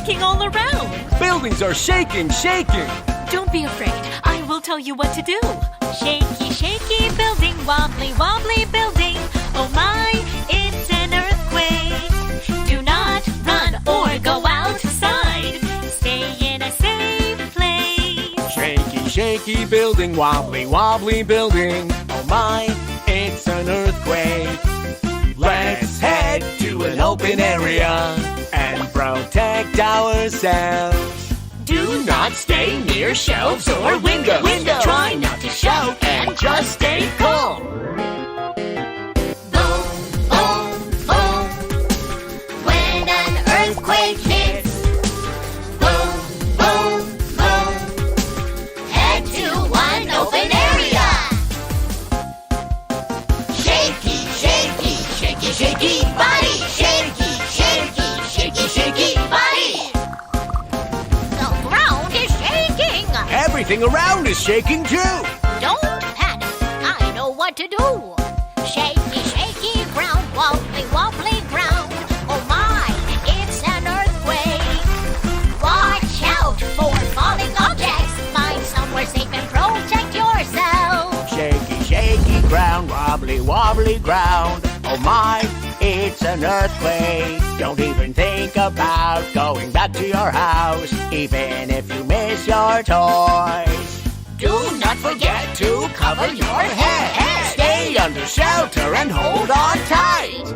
shaking all around. Buildings are shaking, shaking. Don't be afraid. I will tell you what to do. Shaky, shaky building, wobbly, wobbly building. Oh my, it's an earthquake. Do not run or go outside. Stay in a safe place. Shaky, shaky building, wobbly, wobbly building. Oh my, it's an earthquake. Let's head to an open area and protect ourselves. Do not stay near shelves or windows. Try not to shout and just stay calm. Boom, boom, boom. When an earthquake hits, boom, boom, boom. Head to one open area. Shaky, shaky, shaky, shaky body. Shaky, shaky, shaky, shaky body. The ground is shaking. Everything around is shaking too. Don't panic. I know what to do. Shaky, shaky ground, wobbly, wobbly ground. Oh my, it's an earthquake. Watch out for falling objects. Find somewhere safe and protect yourself. Shaky, shaky ground, wobbly, wobbly ground. Oh my, it's an earthquake. Don't even think about going back to your house, even if you miss your toys. Do not forget to cover your head. Stay under shelter and hold on tight.